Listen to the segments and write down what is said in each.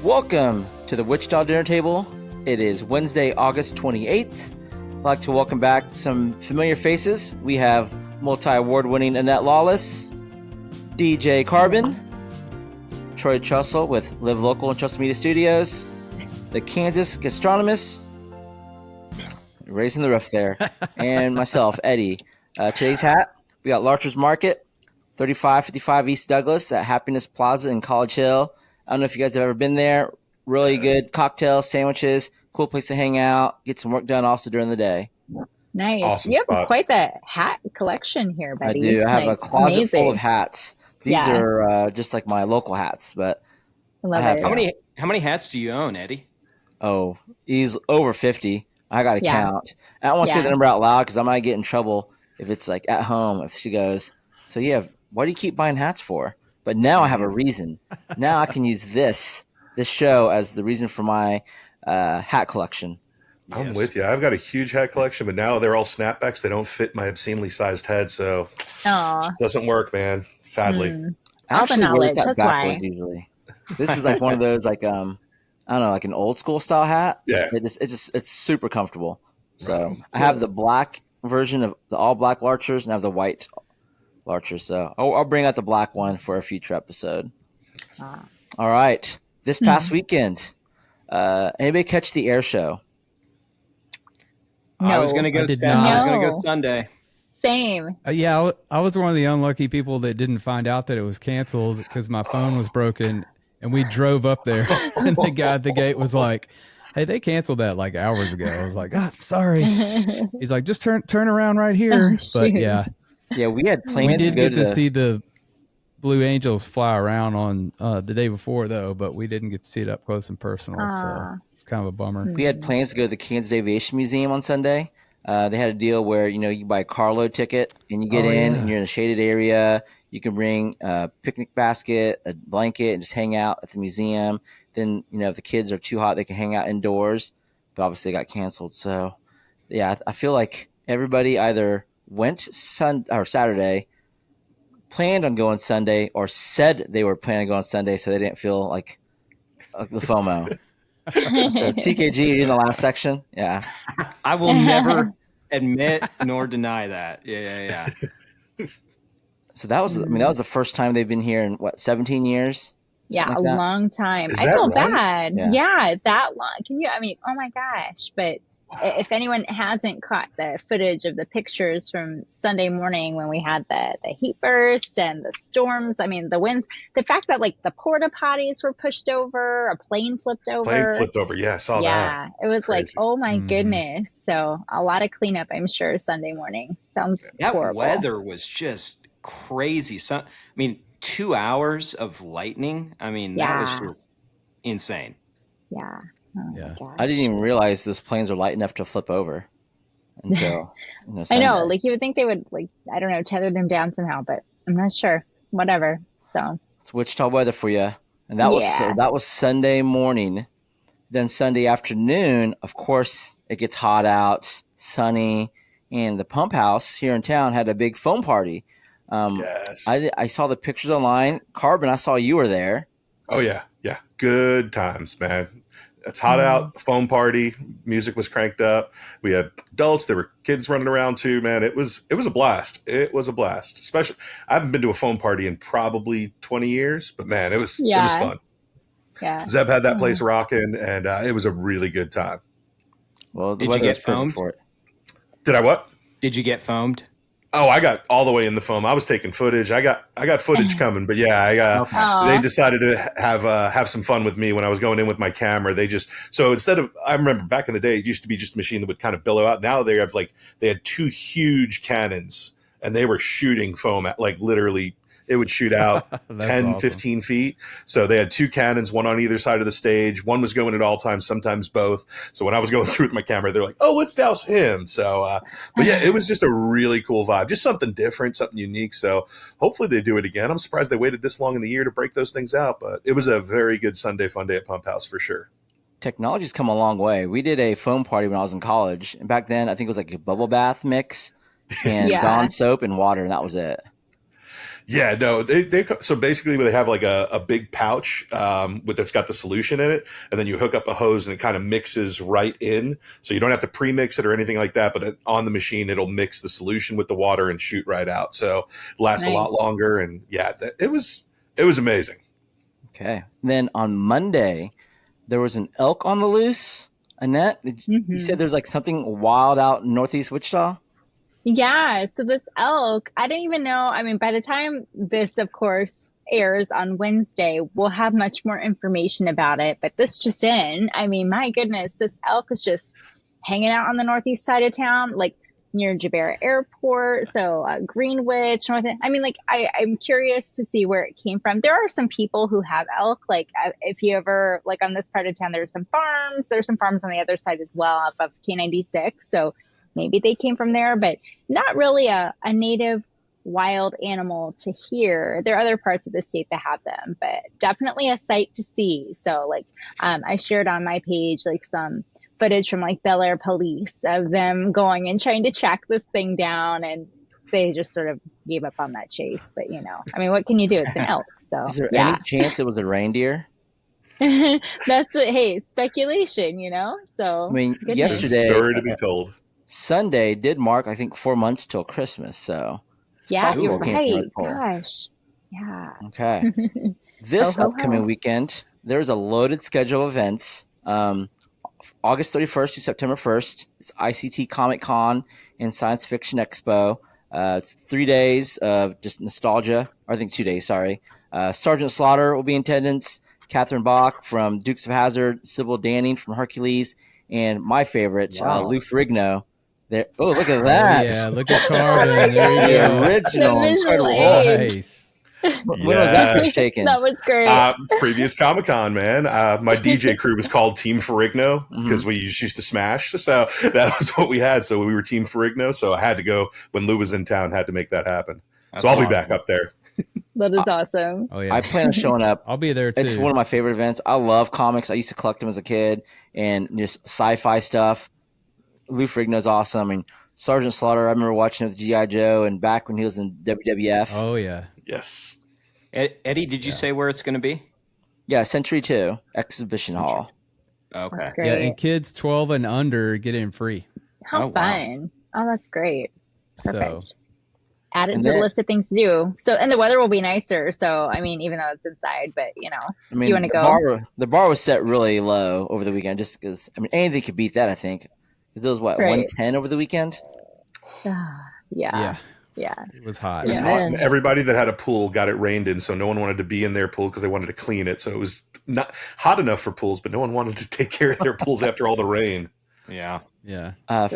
Welcome to the Wichita Dinner Table. It is Wednesday, August 28th. I'd like to welcome back some familiar faces. We have multi-award winning Annette Lawless, DJ Carbon, Troy Trussell with Live Local and Trust Media Studios, the Kansas Gastronomist, raising the roof there, and myself, Eddie. Today's hat, we got Larcher's Market, 3555 East Douglas at Happiness Plaza in College Hill. I don't know if you guys have ever been there. Really good cocktails, sandwiches, cool place to hang out, get some work done also during the day. Nice. Awesome You spot. have quite the hat collection here, buddy. I do. I have a closet full of hats. These Yeah. are just like my local hats, but I love have- it. How many hats do you own, Eddie? he's over 50. I got to Yeah. count. I don't want to say Yeah. the number out loud because I might get in trouble if it's like at home. If she goes, so yeah, what do you keep buying hats for? But now I have a reason. Now I can use this show as the reason for my hat collection. I'm Yes. with you. I've got a huge hat collection, but now they're all snapbacks. They don't fit my obscenely sized head, so Aw. it doesn't work, man. Sadly. I All the actually wears knowledge, that that's backwards why. usually. This is like one of those like I don't know, like an old school style hat. Yeah. It's super comfortable. So Right. I have the black version of the all black Larchers and I have the white Larchers. So I'll bring out the black one for a future episode. Ah. All right. This past weekend, anybody catch the air show? I was No. gonna go. I did I was not. gonna go No. Sunday. Same. Yeah, I was one of the unlucky people that didn't find out that it was canceled because my phone was broken, and we drove up there, and the guy at the gate was like, "Hey, they canceled that like hours ago." I was like, "Ah, sorry." He's like, "Just turn around right here." Oh, But shoot. yeah, Yeah, we had plans we did to go get to to see the Blue Angels fly around on the day before though, but we didn't get to see it up close and personal, so Ah. it's kind of a bummer. We had plans to go to the Kansas Aviation Museum on Sunday. They had a deal where you buy a carload ticket and you get in and you're in a shaded area. You can bring a picnic basket, a blanket, and just hang out at the museum. Then if the kids are too hot, they can hang out indoors. But obviously, it got canceled. So yeah, I feel like everybody either went Saturday, planned on going Sunday, or said they were planning on going Sunday, so they didn't feel like the FOMO. So TKG, you're in the last section. Yeah. I will never admit nor deny that. Yeah. So that was the first time they've been here in 17 years? Yeah, Something a like that? long time. Is I that feel right? bad. Yeah. Yeah, that long. Oh my gosh. But if anyone hasn't caught the footage of the pictures from Sunday morning when we had the heat burst and the storms, the winds, the fact that like the porta potties were pushed over, a plane flipped over. Plane flipped over. Yeah, I saw that. Yeah, it was like, crazy. oh my Mhm. goodness. So a lot of cleanup, I'm sure, Sunday morning. Sounds That horrible. weather was just crazy. 2 hours of lightning. That was Yeah. just insane. Yeah. Oh my Yeah. gosh. I didn't even realize those planes are light enough to flip over until I Sunday. know, like you would think they would, like, I don't know, tether them down somehow, but I'm not sure. Whatever. So It's Wichita weather for you. And that was Sunday morning. Then Sunday afternoon, of course, it gets hot out, sunny, and the Pump House here in town had a big foam party. Yes. I saw the pictures online. Carbon, I saw you were there. Oh, yeah. Yeah. Good times, man. It's hot out, foam party, music was cranked up. We had adults, there were kids running around too, man. It was a blast. It was a blast. Especially, I haven't been to a foam party in probably 20 years, but man, it was fun. yeah. Zeb had that place rocking, and it was a really good time. Well, the Did you weather get was perfect foamed? for it. Did I what? Did you get foamed? Oh, I got all the way in the foam. I was taking footage. I got footage coming, but yeah, Aw. they decided to have some fun with me when I was going in with my camera. So instead of, I remember back in the day, it used to be just a machine that would kind of billow out. Now they had two huge cannons and they were shooting foam at like literally, it would shoot out That's 10, awesome. 15 feet. So they had two cannons, one on either side of the stage. One was going at all times, sometimes both. So when I was going through with my camera, they're like, oh, let's douse him. So, but yeah, it was just a really cool vibe, just something different, something unique. So hopefully they do it again. I'm surprised they waited this long in the year to break those things out, but it was a very good Sunday fun day at Pump House for sure. Technology's come a long way. We did a foam party when I was in college. And back then, I think it was like a bubble bath mix and Yeah. Dawn soap and water, and that was it. Yeah, no, so basically they have like a big pouch that's got the solution in it, and then you hook up a hose and it kind of mixes right in. So you don't have to pre-mix it or anything like that, but on the machine it'll mix the solution with the water and shoot right out. So it lasts a lot longer, and yeah, it was amazing. Okay. And then on Monday, there was an elk on the loose. Annette, you said there's like something wild out in Northeast Wichita? Yeah, so this elk, I didn't even know. I mean, by the time this, of course, airs on Wednesday, we'll have much more information about it. But this just in, I mean, my goodness, this elk is just hanging out on the northeast side of town, like near Jabera Airport. So Greenwich, I mean, like, I'm curious to see where it came from. There are some people who have elk. Like, if you ever, like on this part of town, there's some farms. There's some farms on the other side as well off of K96. So maybe they came from there, but not really a native wild animal to here. There are other parts of the state that have them, but definitely a sight to see. So like, I shared on my page, like some footage from like Bel Air police of them going and trying to track this thing down, and they just sort of gave up on that chase. But you know, I mean, what can you do? It's an elk. So is there any chance it was a reindeer? That's it. Hey, speculation, you know? So I mean, goodness. yesterday, Story to be told. Sunday did mark, I think, 4 months till Christmas. So yeah, you're possible it came from right. Red Bull. Gosh. Yeah. Okay. This Ho, ho, upcoming ho. weekend, there's a loaded schedule of events. August 31st to September 1st, it's ICT Comic Con and Science Fiction Expo. It's 3 days of just nostalgia. Or I think 2 days, sorry. Sergeant Slaughter will be in attendance. Catherine Bach from Dukes of Hazzard, Sybil Danning from Hercules, and my favorite, Lou Ferrigno. There. Oh, look at that. Yeah, look at Carvin. There you go. The original. The visual Incredible. aid. Nice. When was that first taken? That was great. Previous Comic-Con, man. My DJ crew was called Team Ferrigno because we used to smash. So that was what we had. So we were Team Ferrigno. So I had to go when Lou was in town, had to make that happen. So I'll be back up there. That is awesome. Oh yeah. I plan on showing up. I'll be there too. It's one of my favorite events. I love comics. I used to collect them as a kid and just sci-fi stuff. Lou Ferrigno's awesome. I mean, Sergeant Slaughter, I remember watching it with G.I. Joe and back when he was in WWF. Oh yeah. Yes. Eddie, did you say where it's going to be? Yeah, Century 2, Exhibition Hall. Okay. That's great. Yeah, and kids 12 and under get in free. How Oh, wow. fun. Oh, that's great. Perfect. So Add it And to the then- list of things to do. So, and the weather will be nicer. So, I mean, even though it's inside, but you know, I mean, you want to the go? the bar was set really low over the weekend just because, I mean, anything could beat that, I think. Because it was, what, Right. 110 over the weekend? Yeah. yeah, it was hot. It was Yeah. hot. And everybody that had a pool got it rained in, so no one wanted to be in their pool because they wanted to clean it. So it was not hot enough for pools, but no one wanted to take care of their pools after all the rain. Yeah. Yeah.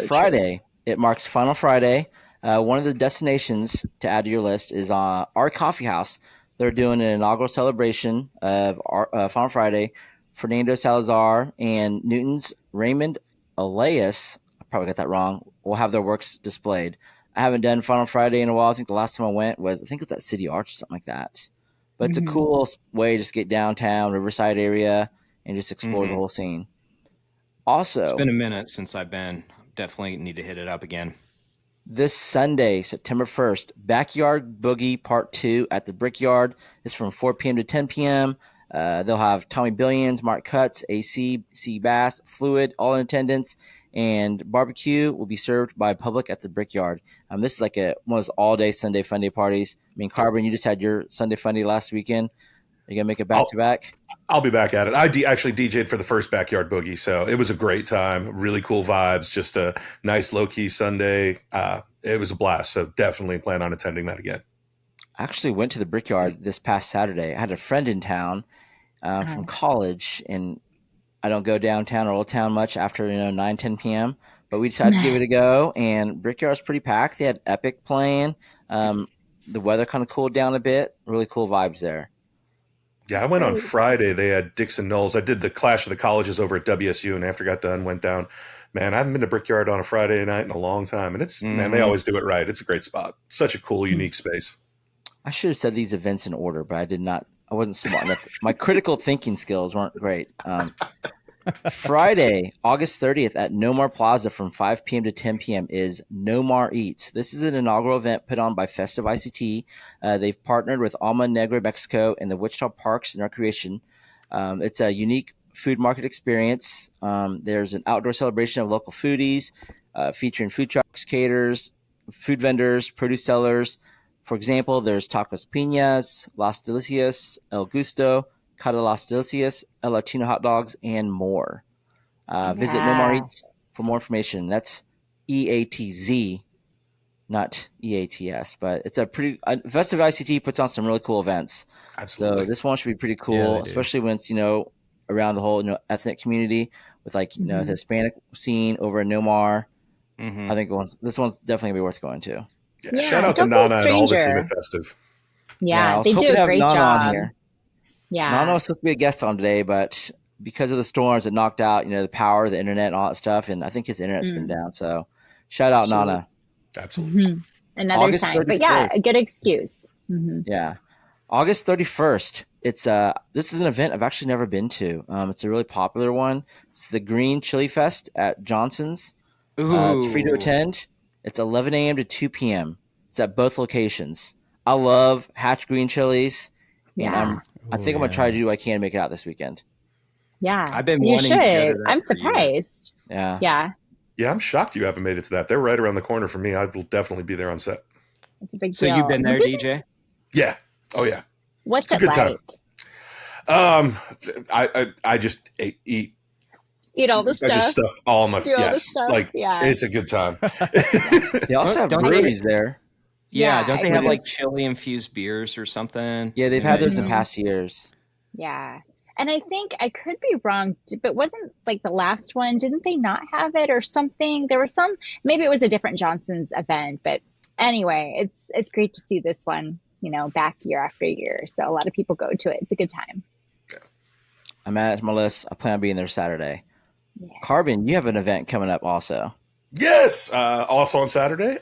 Friday, it marks Final Friday. One of the destinations to add to your list is our coffee house. They're doing an inaugural celebration of our, Final Friday. Fernando Salazar and Newton's Raymond Elias, I probably got that wrong, will have their works displayed. I haven't done Final Friday in a while. I think the last time I went was, I think it was at City Arch or something like that. But it's a cool way to just get downtown, Riverside area, and just explore the whole scene. Also, It's been a minute since I've been. Definitely need to hit it up again. this Sunday, September 1st, Backyard Boogie Part 2 at the Brickyard. It's from 4 p.m. to 10 p.m. They'll have Tommy Billions, Mark Cutts, AC, C Bass, Fluid, all in attendance. And barbecue will be served by public at the Brickyard. This is like one of those all-day Sunday fun day parties. I mean, Carbon, you just had your Sunday fun day last weekend. Are you going to make it back-to-back? I'll be back at it. I actually DJ'd for the first Backyard Boogie, so it was a great time. Really cool vibes. Just a nice low-key Sunday. It was a blast, so definitely plan on attending that again. I actually went to the Brickyard this past Saturday. I had a friend in town from college, and I don't go downtown or Old Town much after 9, 10 p.m., but we decided to give it a go, and Brickyard's pretty packed. They had Epic playing. The weather kind of cooled down a bit. Really cool vibes there. Yeah, I went on Friday. They had Dixon Knolls. I did the Clash of the Colleges over at WSU, and after I got done, went down. Man, I haven't been to Brickyard on a Friday night in a long time, and man, they always do it right. It's a great spot. Such a cool, unique space. I should have said these events in order, but I did not. I wasn't smart enough. My critical thinking skills weren't great. Friday, August 30th at Nomar Plaza from 5 p.m. to 10 p.m. is Nomar Eatz. This is an inaugural event put on by Festive ICT. They've partnered with Alma Negra, Mexico, and the Wichita Parks and Recreation. It's a unique food market experience. There's an outdoor celebration of local foodies, featuring food trucks, caterers, food vendors, produce sellers. For example, there's Tacos Piñas, Las Delicias, El Gusto, Cada Las Delicias, El Latino hot dogs, and more. Visit Nomar Eatz for more information. That's EATZ, not EATS, but it's a pretty Festive ICT puts on some really cool events. Absolutely. So this one should be pretty cool, especially when it's around the whole ethnic community with the Hispanic scene over in Nomar. I think this one's definitely gonna be worth going to. Yeah, shout out to Nana and all the team at Festive. Yeah, they do a great Nana job. On here. Yeah, Nana was supposed to be a guest on today, but because of the storms, it knocked out the power, the internet, and all that stuff. And I think his internet's been down. So shout out Nana. Absolutely. Another August time, 31st. but yeah, a good excuse. Yeah, August 31st. This is an event I've actually never been to. It's a really popular one. It's the Green Chili Fest at Johnson's. It's free to attend. It's 11 a.m. to 2 p.m. It's at both locations. I love Hatch Green Chilies. Yeah. I think I'm going to try to do what I can to make it out this weekend. Yeah. I've been you wanting to go to should. that I'm for years. surprised. Yeah. Yeah. Yeah, I'm shocked you haven't made it to that. They're right around the corner for me. I will definitely be there on set. It's a big So deal. you've been there, DJ? Yeah. Oh, yeah. What's It's a it good like? time. I just eat Eat all the I stuff. just stuff all my Do all the yes. stuff, Like yeah. it's a good time. They also have Don't they- breweries there. Yeah, Yeah, don't they I have do. like chili infused beers or something? Yeah, they've had those in Mhm. past years. Yeah. And I think I could be wrong, but wasn't like the last one, didn't they not have it or something? There was maybe it was a different Johnson's event, but anyway, it's great to see this one, back year after year. So a lot of people go to it. It's a good time. I'm at my list. I plan on being there Saturday. Yeah. Carbon, you have an event coming up also. Yes, also on Saturday.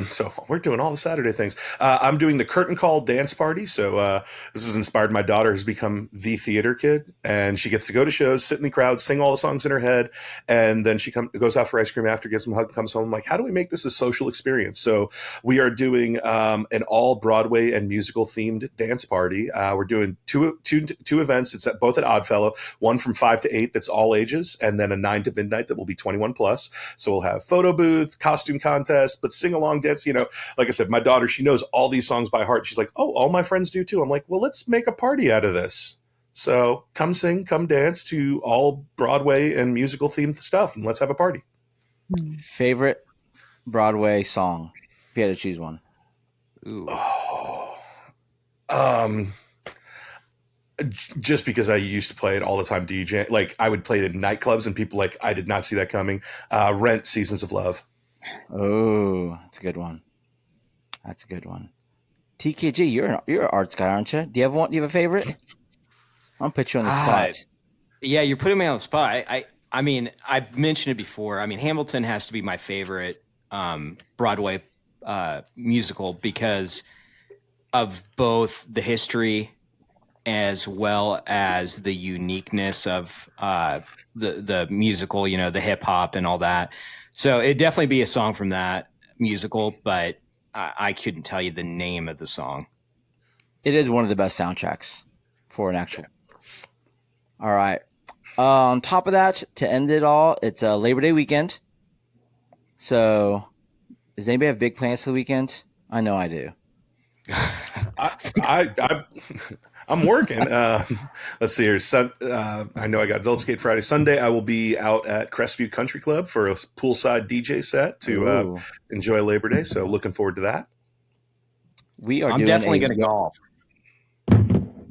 So we're doing all the Saturday things. I'm doing the curtain call dance party. So this was inspired. My daughter has become the theater kid, and she gets to go to shows, sit in the crowd, sing all the songs in her head, and then she goes out for ice cream after, gives them a hug, comes home. I'm like, how do we make this a social experience? So we are doing an all Broadway and musical themed dance party. We're doing two events. It's both at Oddfellow, one from 5 to 8 that's all ages, and then a 9 to midnight that will be 21 plus. So we'll have photo booth, costume contest, but sing along dance. Like I said, my daughter, she knows all these songs by heart. She's like, oh, all my friends do too. I'm like, well, let's make a party out of this. So come sing, come dance to all Broadway and musical themed stuff, and let's have a party. Favorite Broadway song? If you had to choose one. Ooh. Just because I used to play it all the time, DJ, like I would play it in nightclubs, and people like, I did not see that coming. Rent, Seasons of Love. Oh, that's a good one. That's a good one. TKG, you're an arts guy, aren't you? Do you have one? Do you have a favorite? I'll put you on the spot. Yeah, you're putting me on the spot. I mean, I've mentioned it before. I mean, Hamilton has to be my favorite Broadway musical because of both the history as well as the uniqueness of the musical, the hip hop and all that. So it'd definitely be a song from that musical, but I couldn't tell you the name of the song. It is one of the best soundtracks for an actual. All right. On top of that, to end it all, it's a Labor Day weekend. So, does anybody have big plans for the weekend? I know I do. I'm working. Let's see here. I know I got Adult Skate Friday. Sunday, I will be out at Crestview Country Club for a poolside DJ set to enjoy Labor Day. So looking forward to that. I'm definitely going to golf.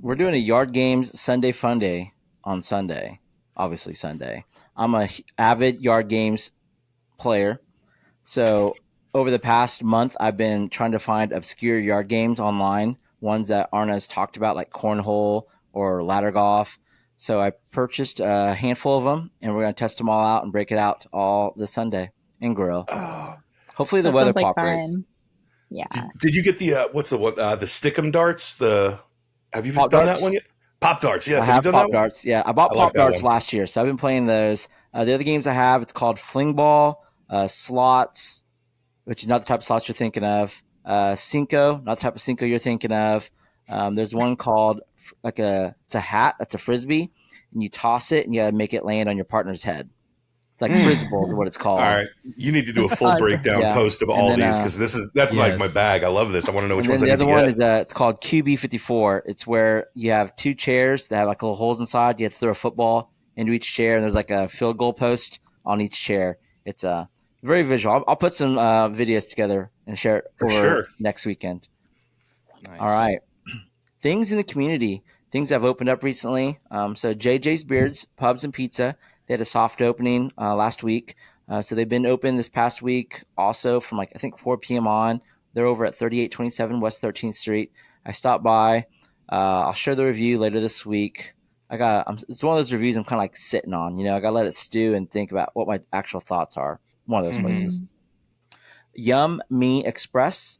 We're doing a Yard Games Sunday Fun Day on Sunday. Obviously Sunday. I'm a avid Yard Games player. So over the past month, I've been trying to find obscure yard games online, ones that aren't as talked about, like cornhole or ladder golf. So I purchased a handful of them, and we're going to test them all out and break it out all this Sunday and grill. Hopefully the weather cooperates. Fun. Yeah. Did you get the what's the one? The Stickum darts. Have you Hot done darts? that one yet? Pop Darts, yes. I have Have you done Pop that one? Darts. Yeah, I bought I like Pop that Darts one. last year, so I've been playing those. The other games I have, it's called Fling Ball, Slots, which is not the type of slots you're thinking of. Cinco, not the type of Cinco you're thinking of. There's one called it's a hat, that's a frisbee, and you toss it and you gotta make it land on your partner's head. It's like Frizzball is what it's called. All right, you need to do a full breakdown Yeah. post of And all then, these because that's like my bag. I love this. I want to know which and ones then I the need other to one get. is it's called QB54. It's where you have two chairs that have like little holes inside. You have to throw a football into each chair, and there's like a field goal post on each chair. It's very visual. I'll put some videos together and share it over next weekend. Nice. All right. Things in the community. Things have opened up recently. So JJs Beards, Pubs and Pizza, they had a soft opening last week. So they've been open this past week also from like I think 4 p.m. on. They're over at 3827 West 13th Street. I stopped by. I'll share the review later this week. It's one of those reviews I'm kind of like sitting on. You know, I got to let it stew and think about what my actual thoughts are. One of those places. Yum Me Express.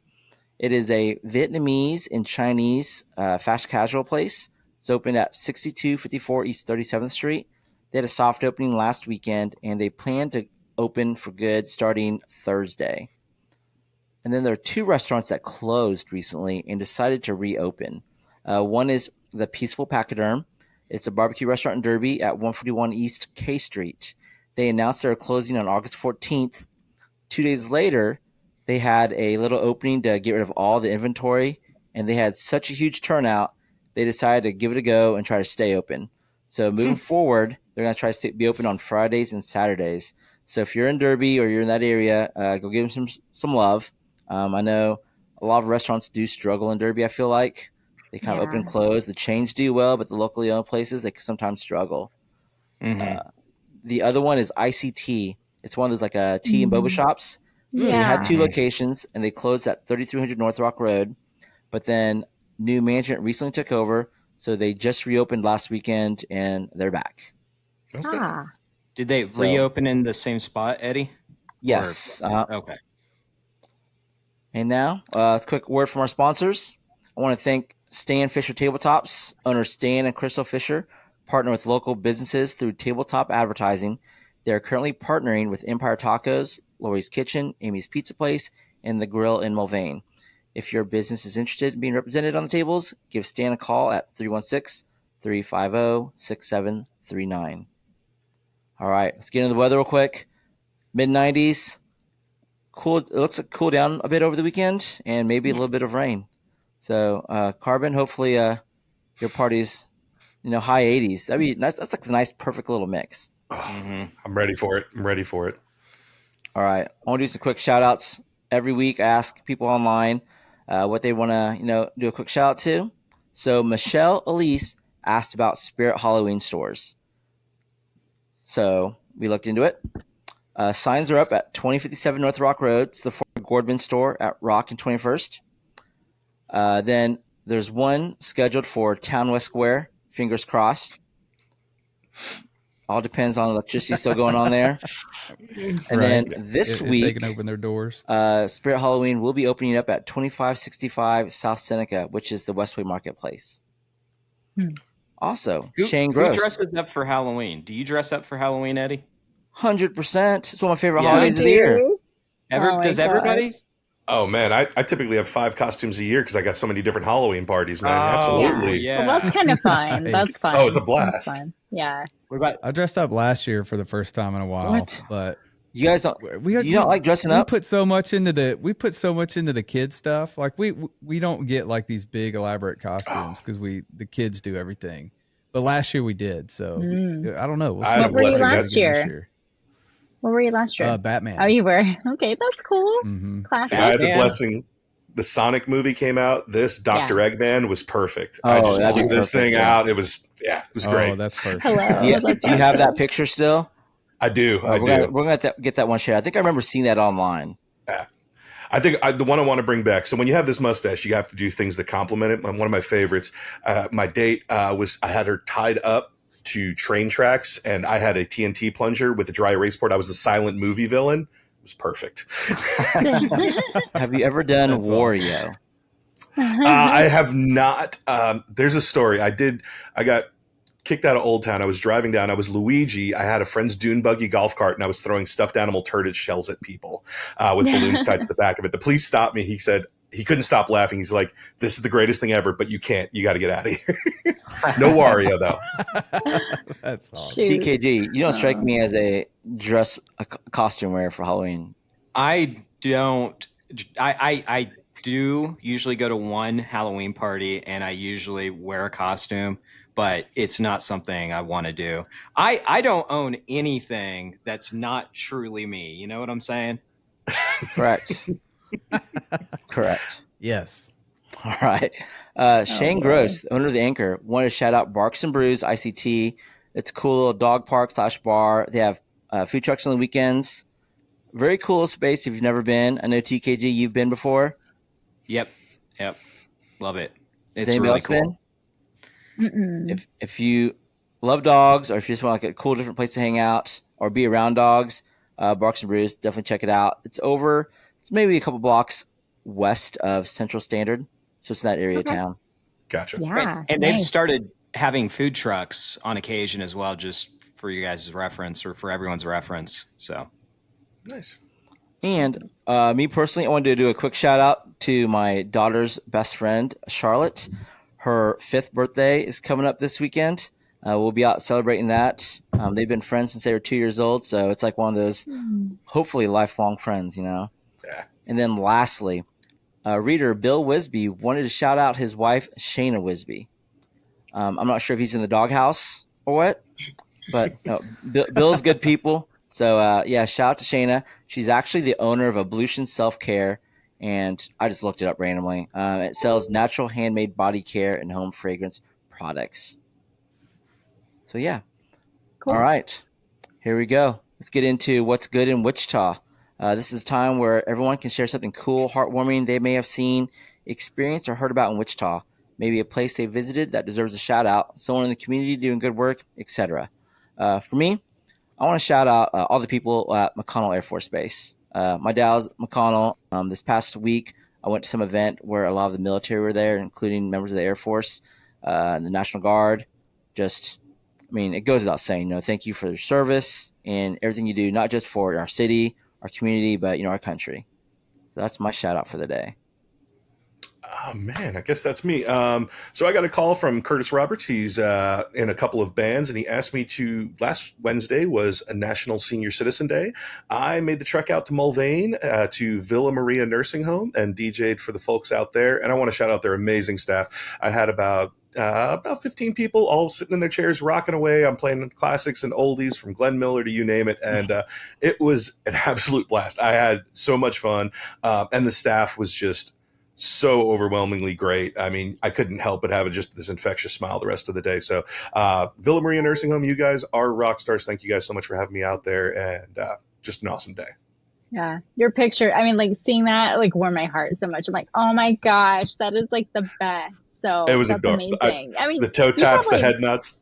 It is a Vietnamese and Chinese fast casual place. It's open at 6254 East 37th Street. They had a soft opening last weekend, and they plan to open for good starting Thursday. And then there are two restaurants that closed recently and decided to reopen. One is the Peaceful Pachyderm. It's a barbecue restaurant in Derby at 141 East K Street. They announced they were closing on August 14th. 2 days later, they had a little opening to get rid of all the inventory, and they had such a huge turnout, they decided to give it a go and try to stay open. So moving forward, they're going to try to be open on Fridays and Saturdays. So if you're in Derby or you're in that area, go give them some love. I know a lot of restaurants do struggle in Derby, I feel like. They kind of open and close. The chains do well, but the locally owned places, they sometimes struggle. The other one is ICT. It's one of those like tea and boba shops. Yeah. They had two locations, and they closed at 3300 North Rock Road. But then new management recently took over, so they just reopened last weekend, and they're back. Okay. Did they reopen in the same spot, Eddie? Yes. Okay. And now, a quick word from our sponsors. I want to thank Stan Fisher Tabletops. Owners Stan and Crystal Fisher partner with local businesses through tabletop advertising. They are currently partnering with Empire Tacos, Lori's Kitchen, Amy's Pizza Place, and The Grill in Mulvane. If your business is interested in being represented on the tables, give Stan a call at 316-350-6739. All right, let's get into the weather real quick. Mid-90s. Cool. It looks like cool down a bit over the weekend, and maybe a little bit of rain. So, Carbon, hopefully your party's, high 80s. That'd be nice. That's like a nice, perfect little mix. I'm ready for it. All right. I want to do some quick shout outs. Every week I ask people online what they want to, do a quick shout out to. So Michelle Elise asked about Spirit Halloween stores. So we looked into it. Signs are up at 2057 North Rock Road. It's the former Gordman store at Rock and 21st. Then there's one scheduled for Town West Square. Fingers crossed. All depends on electricity still going on there. And then this week, they can open their doors. Spirit Halloween will be opening up at 2565 South Seneca, which is the Westway Marketplace. Also, Shane Gross. Who dresses up for Halloween? Do you dress up for Halloween, Eddie? 100%. It's one of my favorite holidays of the year. Does everybody? Oh man, I typically have 5 costumes a year because I got so many different Halloween parties, man. Absolutely. Yeah. Well, that's kind of fun. That's fun. Oh, it's a blast. That's fun. Yeah. What about I dressed up last year for the first time in a while. What? But You guys don't. You don't like dressing up? We put so much into the kids stuff. Like we don't get like these big elaborate costumes because the kids do everything. But last year we did. So I don't know. We'll see What were you last year? this year. What were you last year? Batman. Oh, you were? Okay, that's cool. Classic. See, I had the blessing. The Sonic movie came out. This Dr. Eggman was perfect. I just blew this thing out. It was great. Oh, that's perfect. Hello. Do you have that picture still? I do. We're going to get that one shared. I think I remember seeing that online. Yeah. I think the one I want to bring back. So when you have this mustache, you have to do things that complement it. One of my favorites, my date was I had her tied up to train tracks, and I had a TNT plunger with a dry erase board. I was the silent movie villain. It was perfect. Have you ever done That's Wario? I have not. There's a story. I got kicked out of Old Town. I was driving down. I was Luigi. I had a friend's dune buggy golf cart, and I was throwing stuffed animal turret shells at people with balloons tied to the back of it. The police stopped me. He said he couldn't stop laughing. He's like, "This is the greatest thing ever, but you can't. You got to get out of here." No Wario though. That's awesome. Shoot. TKG, you don't strike me as a costume wearer for Halloween. I don't. I do usually go to one Halloween party, and I usually wear a costume, but it's not something I want to do. I don't own anything that's not truly me. You know what I'm saying? Correct. Correct. Yes. All right. Shane Gross, owner of the Anchor, wanted to shout out Barks and Brews ICT. It's a cool little dog park / bar. They have food trucks on the weekends. Very cool space if you've never been. I know TKG, you've been before. Yep. Love it. Has It's anybody really else cool. Mm-mm. If you love dogs, or if you just want like a cool different place to hang out or be around dogs, Barks and Brews, definitely check it out. It's maybe a couple blocks west of Central Standard, so it's in that area of town. Gotcha. Yeah. And they've nice. started having food trucks on occasion as well, just for you guys' reference or for everyone's reference. So Nice. And me personally, I wanted to do a quick shout out to my daughter's best friend, Charlotte. Her 5th birthday is coming up this weekend. We'll be out celebrating that. They've been friends since they were 2 years old, so it's like one of those hopefully lifelong friends, you know. Yeah. And then lastly, reader Bill Wisby wanted to shout out his wife, Shayna Wisby. I'm not sure if he's in the doghouse or what, but no, Bill's good people. So, yeah, shout out to Shayna. She's actually the owner of Ablution Self-Care, and I just looked it up randomly. It sells natural handmade body care and home fragrance products. So, yeah. Cool. All right. Here we go. Let's get into what's good in Wichita. This is a time where everyone can share something cool, heartwarming they may have seen, experienced, or heard about in Wichita. Maybe a place they visited that deserves a shout-out, someone in the community doing good work, etc. For me, I want to shout out all the people at McConnell Air Force Base. My dad's McConnell. This past week, I went to some event where a lot of the military were there, including members of the Air Force, and the National Guard. It goes without saying, thank you for your service and everything you do, not just for our city, our community, but, our country. So that's my shout out for the day. Oh, man, I guess that's me. So I got a call from Curtis Roberts. He's in a couple of bands, and he asked me to, last Wednesday was a National Senior Citizen Day. I made the trek out to Mulvane to Villa Maria Nursing Home and DJ'd for the folks out there. And I want to shout out their amazing staff. I had about 15 people all sitting in their chairs, rocking away. I'm playing classics and oldies from Glenn Miller to you name it. And it was an absolute blast. I had so much fun. And the staff was just so overwhelmingly great. I mean, I couldn't help but have just this infectious smile the rest of the day. So Villa Maria Nursing Home, you guys are rock stars. Thank you guys so much for having me out there, and just an awesome day. Yeah. Your picture, seeing that warmed my heart so much. I'm like, oh my gosh, that is the best. So It was that's adorable. amazing. The toe taps, the head nuts.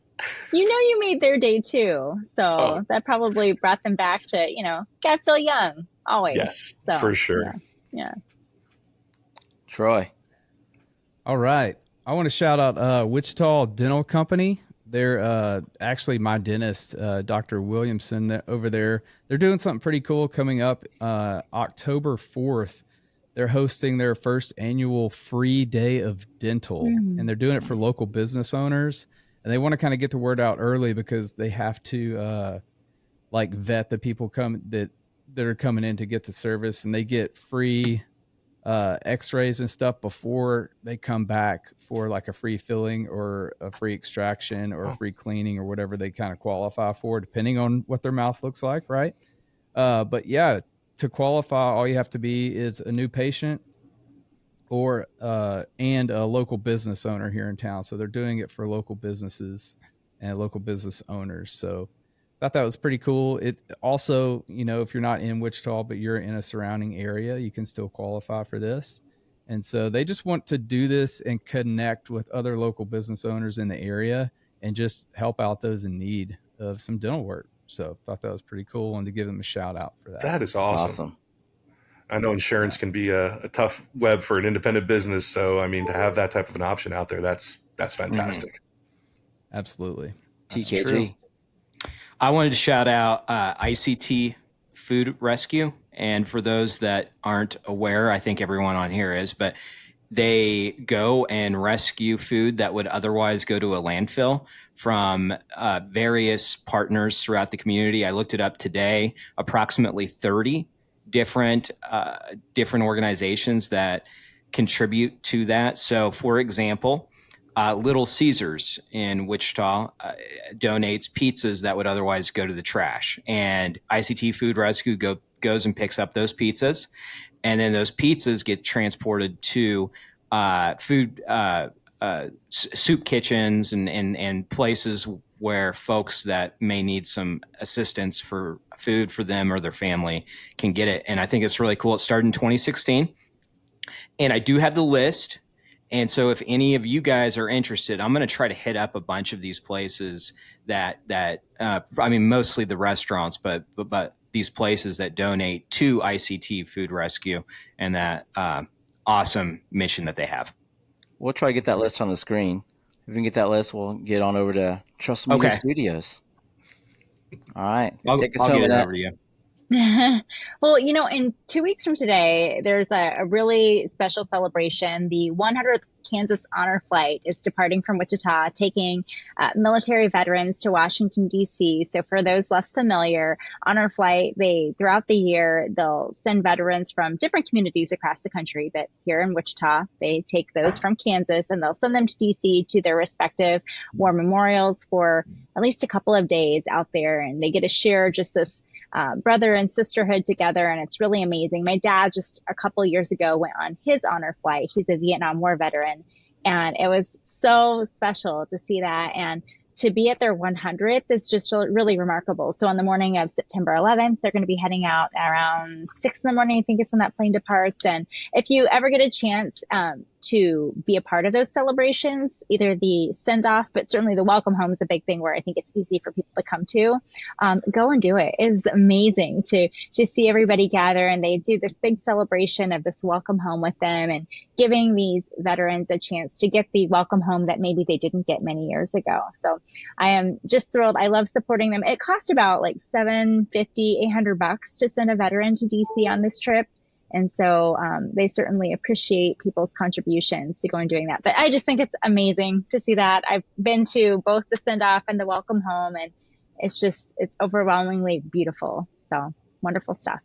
You made their day too. So that probably brought them back to, gotta feel young always. Yes, So, for sure. Yeah. Troy. All right. I want to shout out Wichita Dental Company. They're actually my dentist, Dr. Williamson, over there. They're doing something pretty cool coming up October 4th. They're hosting their first annual free day of dental, and they're doing it for local business owners. And they want to kind of get the word out early because they have to vet the people that are coming in to get the service, and they get free x-rays and stuff before they come back for a free filling or a free extraction or a free cleaning or whatever they kind of qualify for, depending on what their mouth looks like, right? But yeah, to qualify, all you have to be is a new patient or and a local business owner here in town. So they're doing it for local businesses and local business owners. So thought that was pretty cool. It also, if you're not in Wichita, but you're in a surrounding area, you can still qualify for this. And so they just want to do this and connect with other local business owners in the area and just help out those in need of some dental work. So thought that was pretty cool and to give them a shout out for that. That is awesome. I know insurance can be a tough web for an independent business. So, I mean, to have that type of an option out there, that's fantastic. Absolutely. TKG. true. I wanted to shout out ICT Food Rescue. And for those that aren't aware, I think everyone on here is, but they go and rescue food that would otherwise go to a landfill from various partners throughout the community. I looked it up today, approximately 30 different organizations that contribute to that. So, for example, Little Caesars in Wichita donates pizzas that would otherwise go to the trash, and ICT Food Rescue goes and picks up those pizzas, and then those pizzas get transported to soup kitchens and places where folks that may need some assistance for food for them or their family can get it. And I think it's really cool. It started in 2016, and I do have the list. And so if any of you guys are interested, I'm going to try to hit up a bunch of these places that I mean, mostly the restaurants, but these places that donate to ICT Food Rescue and that awesome mission that they have. We'll try to get that list on the screen. If we can get that list, we'll get on over to Trust Media Studios. All right. Take us I'll home get it with over to you. Well, in 2 weeks from today, there's a really special celebration. The 100th Kansas Honor Flight is departing from Wichita, taking military veterans to Washington, D.C. So for those less familiar, Honor Flight, throughout the year, they'll send veterans from different communities across the country. But here in Wichita, they take those from Kansas and they'll send them to D.C. to their respective war memorials for at least a couple of days out there. And they get to share just this brother and sisterhood together, and it's really amazing. My dad just a couple years ago went on his honor flight. He's a Vietnam War veteran, and it was so special to see that, and to be at their 100th is just really remarkable. So on the morning of September 11th, they're going to be heading out around 6 in the morning, I think is when that plane departs. And if you ever get a chance to be a part of those celebrations, either the send-off, but certainly the welcome home is a big thing where I think it's easy for people to come to. Go and do it. It's amazing to see everybody gather, and they do this big celebration of this welcome home with them and giving these veterans a chance to get the welcome home that maybe they didn't get many years ago. So I am just thrilled. I love supporting them. It cost about like $750-800 to send a veteran to DC on this trip. And so they certainly appreciate people's contributions to going doing that. But I just think it's amazing to see that. I've been to both the send off and the welcome home, and it's overwhelmingly beautiful. So wonderful stuff.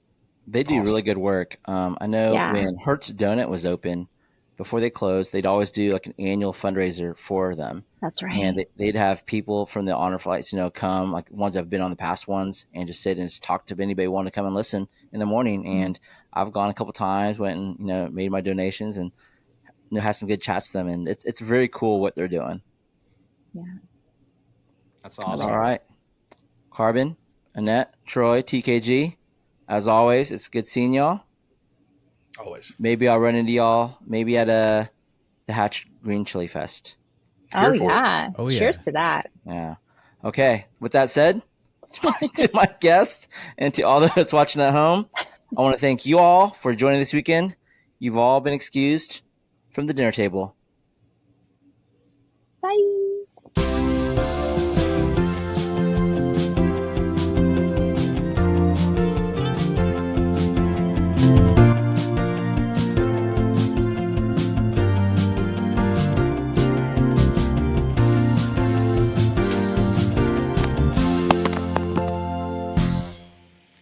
They do really good work. I know when Hertz Donut was open, before they closed, they'd always do like an annual fundraiser for them. That's right. And they'd have people from the honor flights, come, like ones that have been on the past ones, and just sit and just talk to anybody who wanted to come and listen in the morning. And I've gone a couple times, went and made my donations, and had some good chats with them. And it's very cool what they're doing. Yeah, that's awesome. All right, Carbon, Annette, Troy, TKG. As always, it's good seeing y'all. Always. Maybe I'll run into y'all. Maybe at the Hatch Green Chili Fest. Oh yeah. Cheers to that. Yeah. Okay. With that said, to my guests and to all those watching at home, I want to thank you all for joining this weekend. You've all been excused from the dinner table. Bye.